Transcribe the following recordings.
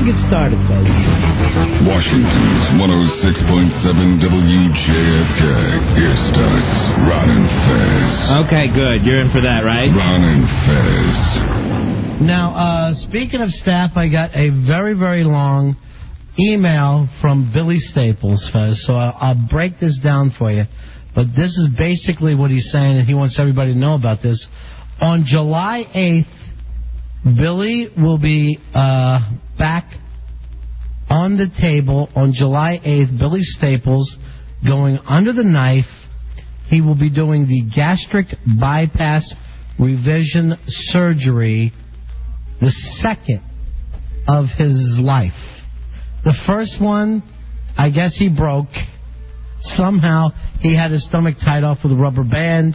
to get started, folks. Washington's 106.7 WJFK. Here starts Ron and Fez. Okay, good. You're in for that, right? Ron and Fez. Now, speaking of staff, I got a very, very long email from Billy Staples, Fez, so I'll break this down for you. But this is basically what he's saying, and he wants everybody to know about this. On July 8th, Billy will be back on the table on July 8th. Billy Staples going under the knife. He will be doing the gastric bypass revision surgery, the second of his life. The first one, I guess he broke. Somehow he had his stomach tied off with a rubber band.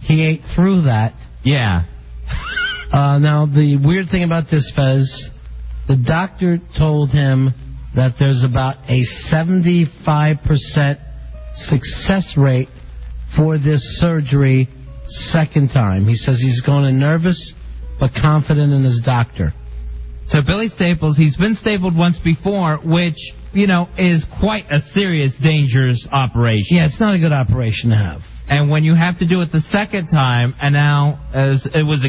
He ate through that. Yeah. Now, the weird thing about this, Fez, the doctor told him that there's about a 75% success rate for this surgery second time. He says he's going in nervous but confident in his doctor. So Billy Staples, he's been stapled once before, which, you know, is quite a serious, dangerous operation. Yeah, it's not a good operation to have. And when you have to do it the second time, and now, as it was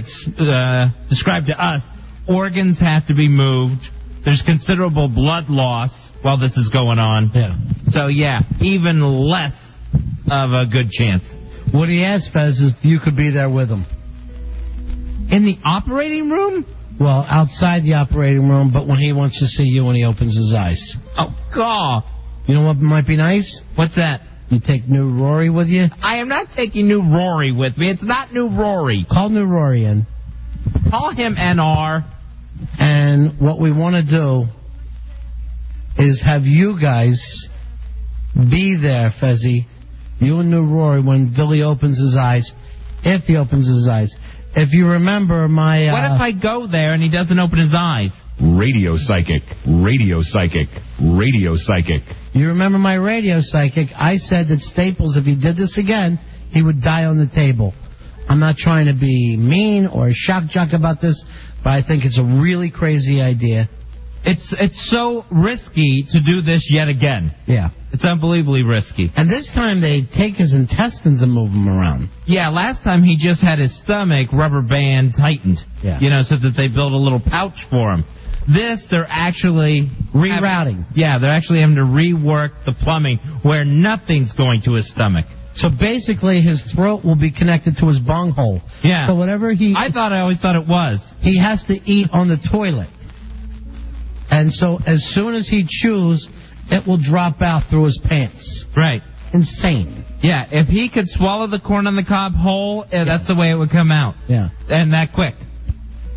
described to us, organs have to be moved. There's considerable blood loss while this is going on. Yeah. So, yeah, even less of a good chance. What he asked, Fez, is if you could be there with him. In the operating room? Well, outside the operating room, but when he wants to see you when he opens his eyes. Oh, God. You know what might be nice? What's that? You take New Rory with you? I am not taking New Rory with me. It's not New Rory. Call New Rory in. Call him NR. And what we want to do is have you guys be there, Fezzy, you and New Rory, when Billy opens his eyes, if he opens his eyes. If you remember my... What if I go there and he doesn't open his eyes? Radio psychic, radio psychic, radio psychic. You remember my radio psychic? I said that Staples, if he did this again, he would die on the table. I'm not trying to be mean or shock jock about this, but I think it's a really crazy idea. It's so risky to do this yet again. Yeah. It's unbelievably risky. And this time they take his intestines and move them around. Yeah, last time he just had his stomach rubber band tightened. Yeah. You know, so that they built a little pouch for him. This, they're actually... Rerouting. They're actually having to rework the plumbing where nothing's going to his stomach. So basically his throat will be connected to his bunghole. Yeah. So whatever I always thought it was. He has to eat on the toilet. And so as soon as he chews, it will drop out through his pants. Right. Insane. Yeah, if he could swallow the corn on the cob whole, that's the way it would come out. Yeah. And that quick.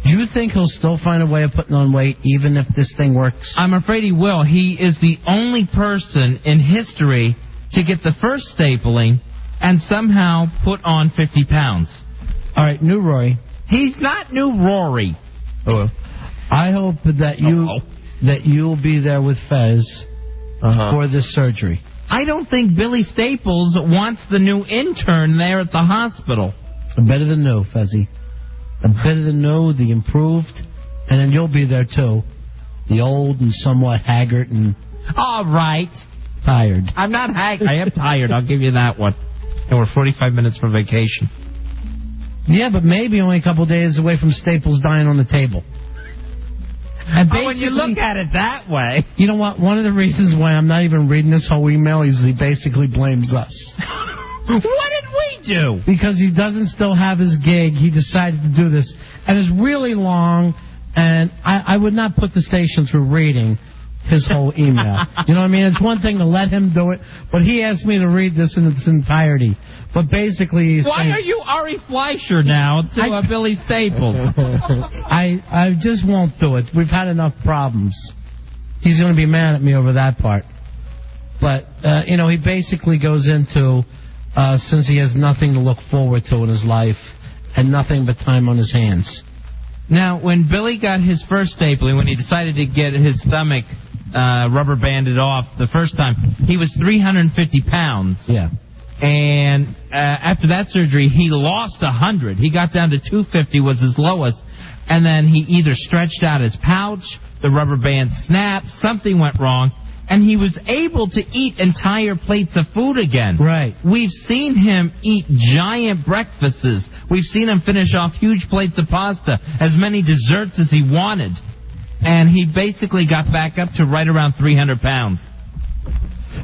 Do you think he'll still find a way of putting on weight even if this thing works? I'm afraid he will. He is the only person in history to get the first stapling and somehow put on 50 pounds. All right, New Rory. He's not New Rory. Hello. I hope that you'll be there with Fez for this surgery. I don't think Billy Staples wants the new intern there at the hospital. Better than no, Fezzy. Better than no, the improved, and then you'll be there too. The old and somewhat haggard and... All right. Tired. I'm not haggard. I am tired. I'll give you that one. And we're 45 minutes from vacation. Yeah, but maybe only a couple days away from Staples dying on the table. And when you look at it that way. You know what? One of the reasons why I'm not even reading this whole email is he basically blames us. What did we do? Because he doesn't still have his gig. He decided to do this. And it's really long, and I would not put the station through reading his whole email. You know what I mean? It's one thing to let him do it, but he asked me to read this in its entirety. But basically he's saying... Why are you Ari Fleischer now to Billy Staples? I just won't do it. We've had enough problems. He's going to be mad at me over that part. But, he basically goes into... since he has nothing to look forward to in his life and nothing but time on his hands. Now, when Billy got his first stapling, when he decided to get his stomach rubber banded off the first time, he was 350 pounds. Yeah. And after that surgery, he lost 100. He got down to 250 was his lowest. And then he either stretched out his pouch, the rubber band snapped, something went wrong, and he was able to eat entire plates of food again. Right. We've seen him eat giant breakfasts. We've seen him finish off huge plates of pasta, as many desserts as he wanted. And he basically got back up to right around 300 pounds.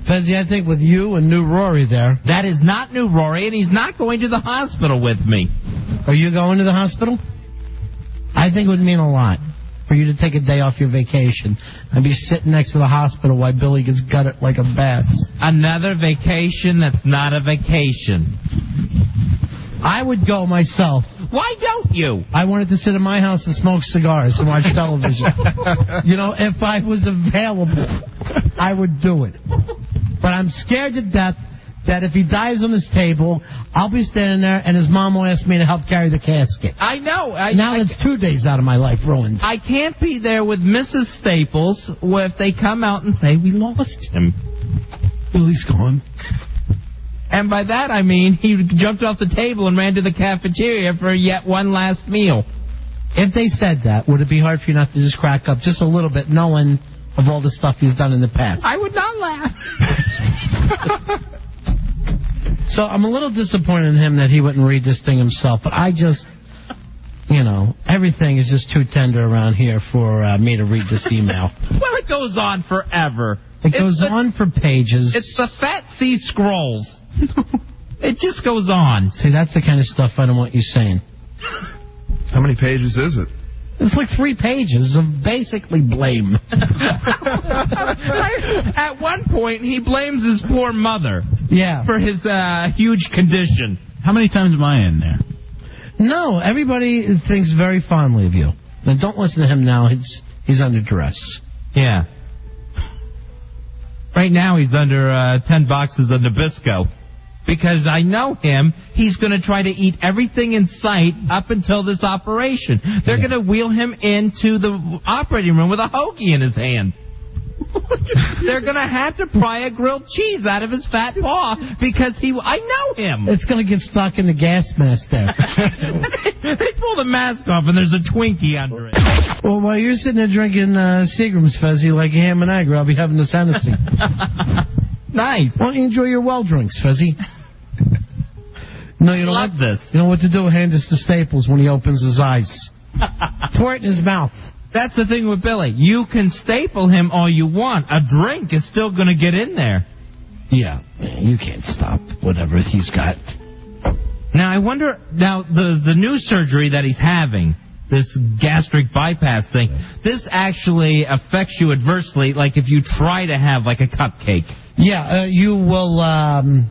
Fezzi, I think with you and new Rory there. That is not new Rory, and he's not going to the hospital with me. Are you going to the hospital? I think it would mean a lot for you to take a day off your vacation and be sitting next to the hospital while Billy gets gutted like a bass. Another vacation that's not a vacation. I would go myself. Why don't you? I wanted to sit in my house and smoke cigars and watch television. If I was available, I would do it. But I'm scared to death that if he dies on his table, I'll be standing there and his mom will ask me to help carry the casket. I know. Now it's 2 days out of my life ruined. I can't be there with Mrs. Staples if they come out and say, we lost him. Billy's gone. And by that I mean he jumped off the table and ran to the cafeteria for yet one last meal. If they said that, would it be hard for you not to just crack up just a little bit, knowing of all the stuff he's done in the past? I would not laugh. So I'm a little disappointed in him that he wouldn't read this thing himself, but I just, everything is just too tender around here for me to read this email. Well, it goes on forever. It goes on for pages. It's the Fat C scrolls. It just goes on. See, that's the kind of stuff I don't want you saying. How many pages is it? It's like 3 pages of basically blame. At one point, he blames his poor mother. Yeah. For his huge condition. How many times am I in there? No, everybody thinks very fondly of you. Now, don't listen to him now. He's under duress. Yeah. Right now, he's under 10 boxes of Nabisco. Because I know him, he's going to try to eat everything in sight up until this operation. They're going to wheel him into the operating room with a hoagie in his hand. They're going to have to pry a grilled cheese out of his fat paw because I know him. It's going to get stuck in the gas mask there. They pull the mask off and there's a Twinkie under it. Well, while you're sitting there drinking Seagram's, Fezzi, like a ham and egg, I'll be having this Hennessy. Nice. Why don't you enjoy your well drinks, Fezzi? No, you don't love this. You know what to do? Hand this to Staples when he opens his eyes. Pour it in his mouth. That's the thing with Billy. You can staple him all you want. A drink is still going to get in there. Yeah, you can't stop whatever he's got. Now, I wonder, the new surgery that he's having, this gastric bypass thing, this actually affects you adversely, like if you try to have like a cupcake. Yeah, you will...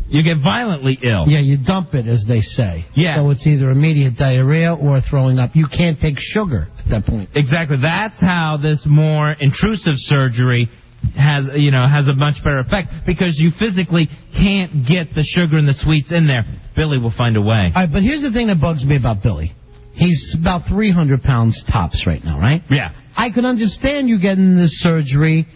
You get violently ill. Yeah, you dump it, as they say. Yeah. So it's either immediate diarrhea or throwing up. You can't take sugar at that point. Exactly. That's how this more intrusive surgery has a much better effect, because you physically can't get the sugar and the sweets in there. Billy will find a way. All right, but here's the thing that bugs me about Billy. He's about 300 pounds tops right now, right? Yeah. I can understand you getting this surgery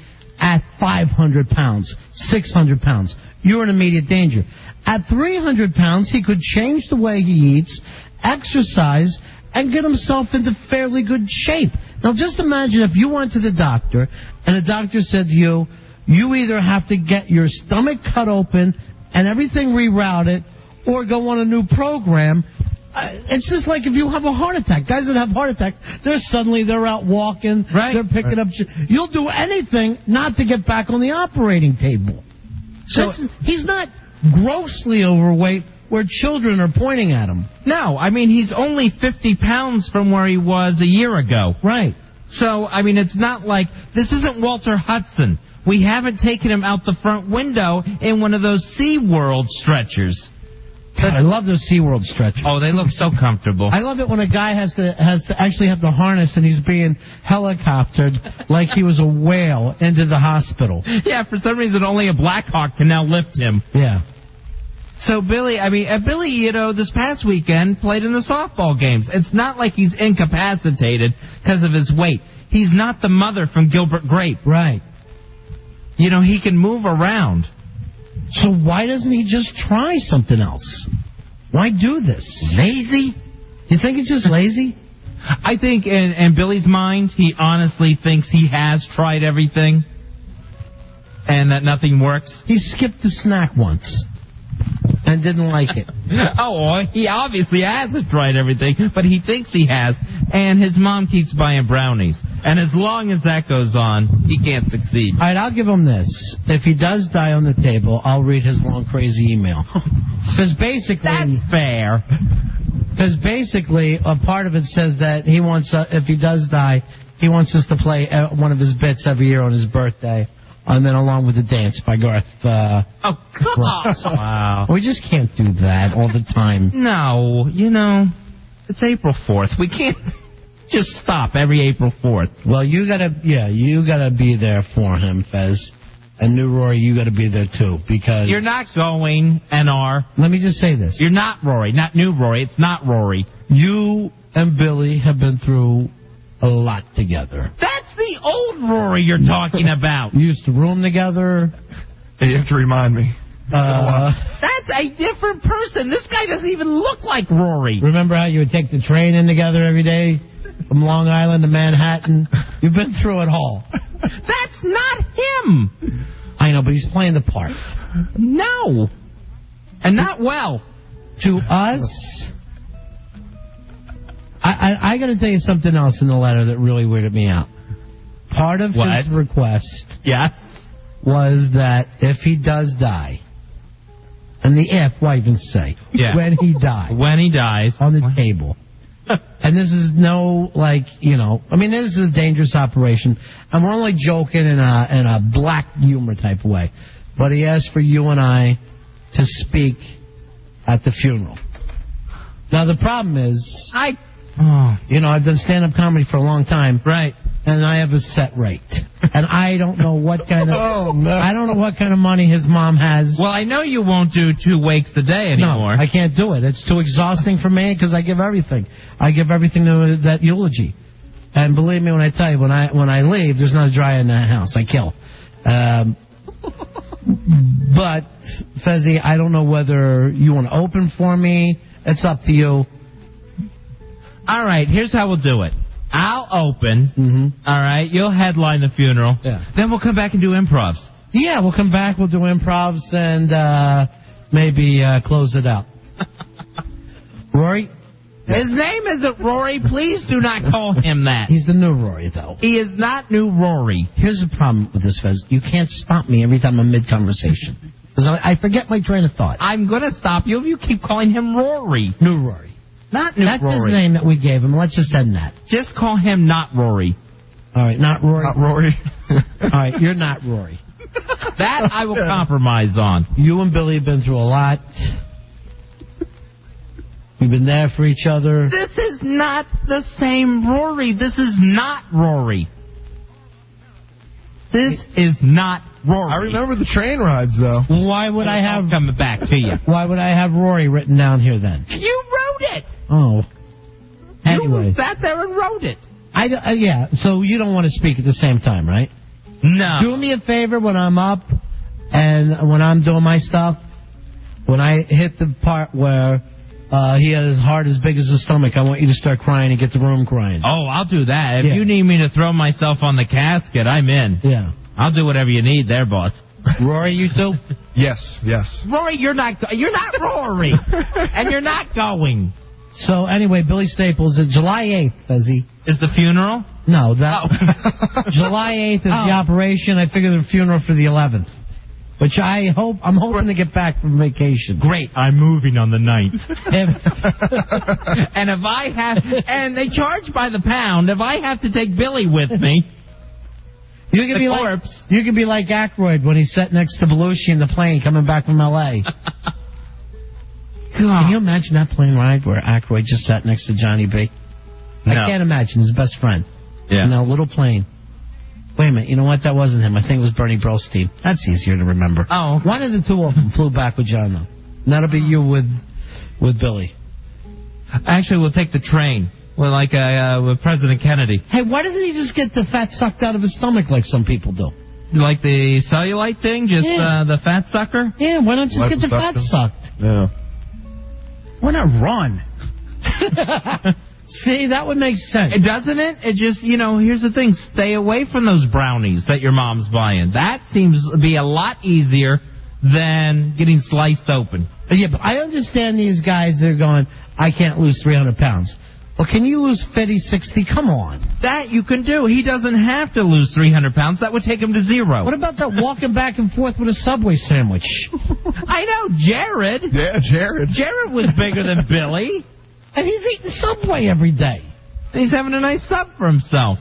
at 500 pounds, 600 pounds. You're in immediate danger. At 300 pounds, he could change the way he eats, exercise, and get himself into fairly good shape. Now, just imagine if you went to the doctor, and the doctor said to you, you either have to get your stomach cut open and everything rerouted, or go on a new program. It's just like if you have a heart attack. Guys that have heart attacks, they're out walking, right. They're picking up shit. You'll do anything not to get back on the operating table. So he's not grossly overweight where children are pointing at him. No, I mean, he's only 50 pounds from where he was a year ago. Right. So, I mean, it's not like, this isn't Walter Hudson. We haven't taken him out the front window in one of those SeaWorld stretchers. God, I love those SeaWorld stretchers. Oh, they look so comfortable. I love it when a guy has to actually have the harness and he's being helicoptered like he was a whale into the hospital. Yeah, for some reason only a Black Hawk can now lift him. Yeah. So Billy, this past weekend played in the softball games. It's not like he's incapacitated because of his weight. He's not the mother from Gilbert Grape. Right. He can move around. So why doesn't he just try something else? Why do this? Lazy? You think it's just lazy? I think in Billy's mind, he honestly thinks he has tried everything and that nothing works. He skipped the snack once and didn't like it. Oh, well, he obviously hasn't tried everything, but he thinks he has, and his mom keeps buying brownies. And as long as that goes on, he can't succeed. All right, I'll give him this. If he does die on the table, I'll read his long, crazy email. Because basically... That's fair. Because basically, a part of it says that he wants, if he does die, he wants us to play one of his bits every year on his birthday. And then along with the dance by Garth. Oh, come on. Wow. We just can't do that all the time. No, it's April 4th. We can't just stop every April 4th. Well, you gotta be there for him, Fez. And New Rory, you gotta be there too, because... You're not going, NR. Let me just say this. You're not Rory, not New Rory. It's not Rory. You and Billy have been through a lot together. That's the old Rory you're talking about. You used to room together. You have to remind me. That's a different person. This guy doesn't even look like Rory. Remember how you would take the train in together every day from Long Island to Manhattan? You've been through it all. That's not him. I know, but he's playing the part. No. And not well. To us... I got to tell you something else in the letter that really weirded me out. Part of his request was that if he does die, and the if, why even say? Yeah. When he dies. On the table. And this is this is a dangerous operation. And we're only joking in a black humor type of way. But he asked for you and I to speak at the funeral. Now, the problem is... I've done stand-up comedy for a long time. Right. And I have a set rate. And I don't know what kind of... I don't know what kind of money his mom has. Well, I know you won't do 2 wakes a day anymore. No, I can't do it. It's too exhausting for me because I give everything. I give everything to that eulogy. And believe me when I tell you, when I leave, there's not a dry in that house. I kill. But, Fezzi, I don't know whether you want to open for me. It's up to you. All right, here's how we'll do it. I'll open. Mm-hmm. All right, you'll headline the funeral. Yeah. Then we'll come back and do improvs. Yeah, we'll come back. We'll do improvs and maybe close it out. Rory? His name isn't Rory. Please do not call him that. He's the new Rory, though. He is not new Rory. Here's the problem with this, Fez. You can't stop me every time I'm mid-conversation. Because I forget my train of thought. I'm going to stop you if you keep calling him Rory. New Rory. Not new That's Rory. That's his name that we gave him. Let's just end that. Just call him not Rory. All right, not Rory. Not Rory. All right, you're not Rory. That I will compromise on. You and Billy have been through a lot. You've been there for each other. This is not the same Rory. This is not Rory. This is not Rory. I remember the train rides, though. Why would I have... coming back to you. Why would I have Rory written down here, then? You wrote it. Oh. Anyway. You sat there and wrote it. Yeah, so you don't want to speak at the same time, right? No. Do me a favor when I'm up and when I'm doing my stuff, when I hit the part where he had his heart as big as his stomach, I want you to start crying and get the room crying. Oh, I'll do that. If you need me to throw myself on the casket, I'm in. Yeah. I'll do whatever you need there, boss. Rory, you too? Yes. Rory, you're not Rory. And you're not going. So, anyway, Billy Staples, July 8th, Fezzi. Is the funeral? No, July 8th is the operation. I figure the funeral for the 11th. Which I'm hoping to get back from vacation. Great, I'm moving on the 9th. And they charge by the pound. If I have to take Billy with me, you can be like Aykroyd when he sat next to Belushi in the plane coming back from L.A. God. Can you imagine that plane ride where Aykroyd just sat next to Johnny B? No. I can't imagine. His best friend. Yeah. In that little plane. Wait a minute. You know what? That wasn't him. I think it was Bernie Brillstein. That's easier to remember. Oh. One of the two of them flew back with John, though. And that'll be you with Billy. Actually, we'll take the train. With President Kennedy. Hey, why doesn't he just get the fat sucked out of his stomach like some people do? Like the cellulite thing? Just Yeah. the fat sucker? Yeah, why not just get the fat Liposuction. sucked? Yeah. Why not run? See, that would make sense. Doesn't it? It just, here's the thing. Stay away from those brownies that your mom's buying. That seems to be a lot easier than getting sliced open. Yeah, but I understand these guys that are going, I can't lose 300 pounds. Well, can you lose 50, 60? Come on. That you can do. He doesn't have to lose 300 pounds. That would take him to 0. What about that walking back and forth with a Subway sandwich? I know, Jared. Yeah, Jared. Jared was bigger than Billy. And he's eating Subway every day. And he's having a nice sub for himself.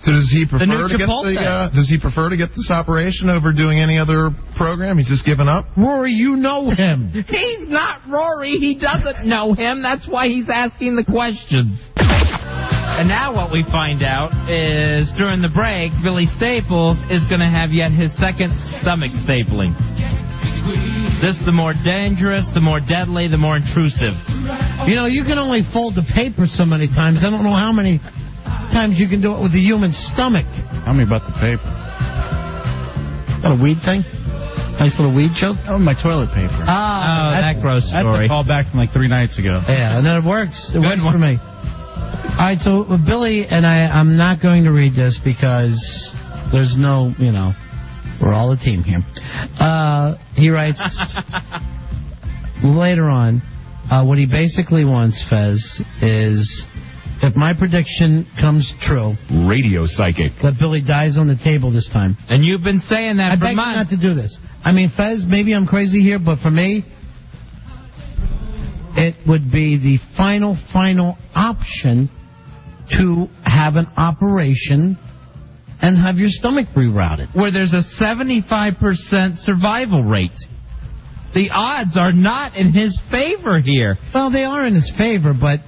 So does he prefer new to get Chipotle. does he prefer to get this operation over doing any other program? He's just given up? Rory, you know him. He's not Rory. He doesn't know him. That's why he's asking the questions. And now what we find out is during the break, Billy Staples is going to have yet his second stomach stapling. This is the more dangerous, the more deadly, the more intrusive. You know, you can only fold the paper so many times. I don't know how many times you can do it with the human stomach. Tell me about the paper. Is that a weed thing? Nice little weed joke? Oh, my toilet paper. Oh, that gross That's story. a call back from like 3 nights ago. Yeah, and then it works. It works one. for me. All right, so Billy and I'm not going to read this because there's no, we're all a team here. He writes later on, what he basically wants, Fez, is if my prediction comes true, Radio psychic. that Billy dies on the table this time. And you've been saying that I for beg you months. not to do this. I mean, Fez, maybe I'm crazy here, but for me, it would be the final option to have an operation and have your stomach rerouted. Where there's a 75% survival rate. The odds are not in his favor here. Well, they are in his favor, but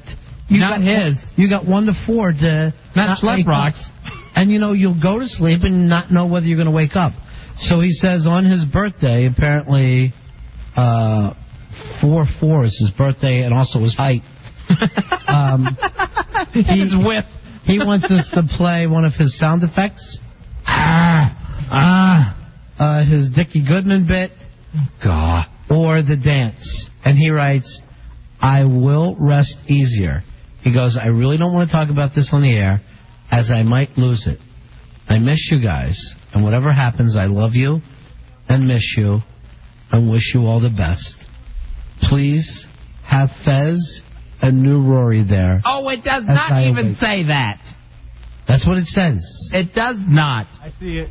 Not his. You got 1 to 4 to Not wake Schlep rocks. up. And you'll go to sleep and not know whether you're going to wake up. So he says on his birthday, apparently 4/4 is his birthday and also his height. His width. He wants us to play one of his sound effects. His Dickie Goodman bit. God. Or the dance. And he writes, I will rest easier. He goes, I really don't want to talk about this on the air, as I might lose it. I miss you guys, and whatever happens, I love you and miss you and wish you all the best. Please have Fez and new Rory there. Oh, it does As not I even await. say that. That's what it says. It does not. I see it.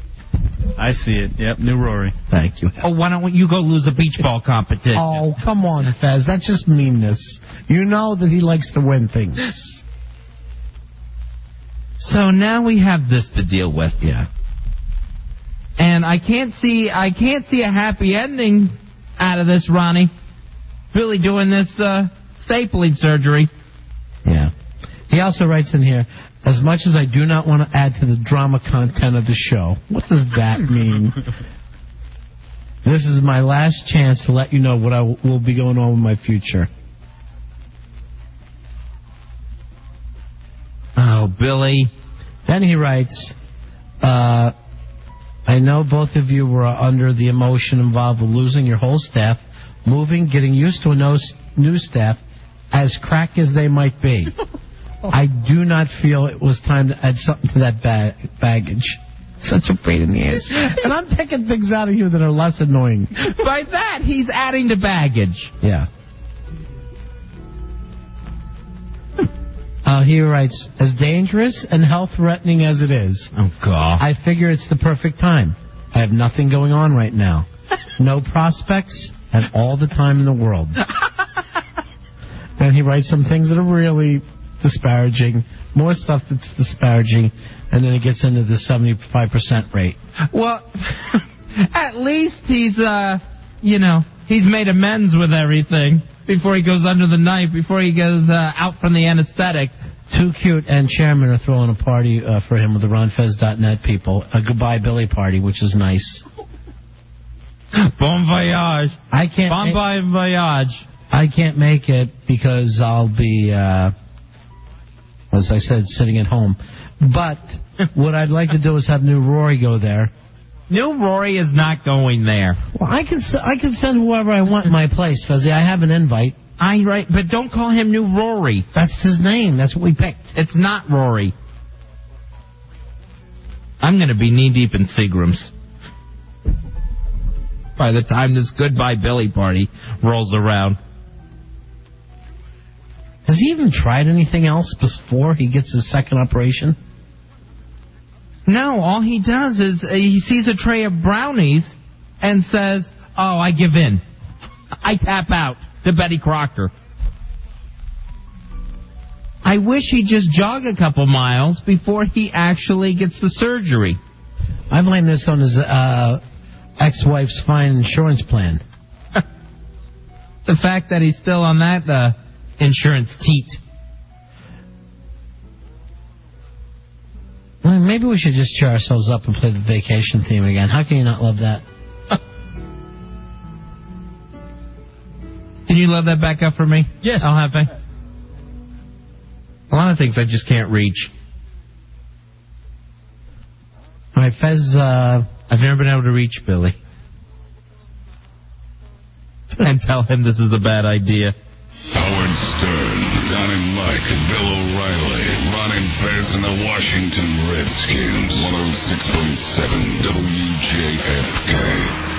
I see it. Yep, new Rory. Thank you. Oh, why don't you go lose a beach ball competition? Oh, come on, Fez. That's just meanness. You know that he likes to win things. So now we have this to deal with. Yeah. And I can't see a happy ending out of this, Ronnie. Billy doing this stapling surgery. Yeah. He also writes in here, as much as I do not want to add to the drama content of the show. What does that mean? This is my last chance to let you know what will be going on with my future. Oh, Billy. Then he writes, I know both of you were under the emotion involved with losing your whole staff, moving, getting used to a new staff, as crack as they might be. I do not feel it was time to add something to that baggage. Such a pain in the ass. And I'm picking things out of you that are less annoying. By that, he's adding to baggage. Yeah. He writes, as dangerous and health-threatening as it is, Oh, God. I figure it's the perfect time. I have nothing going on right now. No prospects and all the time in the world. And he writes some things that are really disparaging, more stuff that's disparaging, and then it gets into the 75% rate. Well, at least he's made amends with everything before he goes under the knife, before he goes out from the anesthetic. Too Cute and Chairman are throwing a party for him with the RonFez.net people. A goodbye Billy party, which is nice. Bon voyage. I can't. Bon voyage. I can't make it because I'll be, as I said, sitting at home. But what I'd like to do is have new Rory go there New Rory is not going there. Well, I can send whoever I want in my place, Fuzzy. I have an invite. But don't call him New Rory. That's his name. That's what we picked. It's not Rory. I'm going to be knee-deep in Seagrams by the time this Goodbye Billy party rolls around. Has he even tried anything else before he gets his second operation? No, all he does is he sees a tray of brownies and says, "Oh, I give in. I tap out," to Betty Crocker. I wish he'd just jog a couple miles before he actually gets the surgery. I blame this on his ex-wife's fine insurance plan. The fact that he's still on that insurance teat. Well, maybe we should just cheer ourselves up and play the vacation theme again. How can you not love that? Can you load that back up for me? Yes. I'll have it. A lot of things I just can't reach. All right, Fez, I've never been able to reach Billy. And tell him this is a bad idea. Howard Stern, Don and Mike, Bill O'Reilly, Ron and Fez and the Washington Redskins, 106.7 WJFK.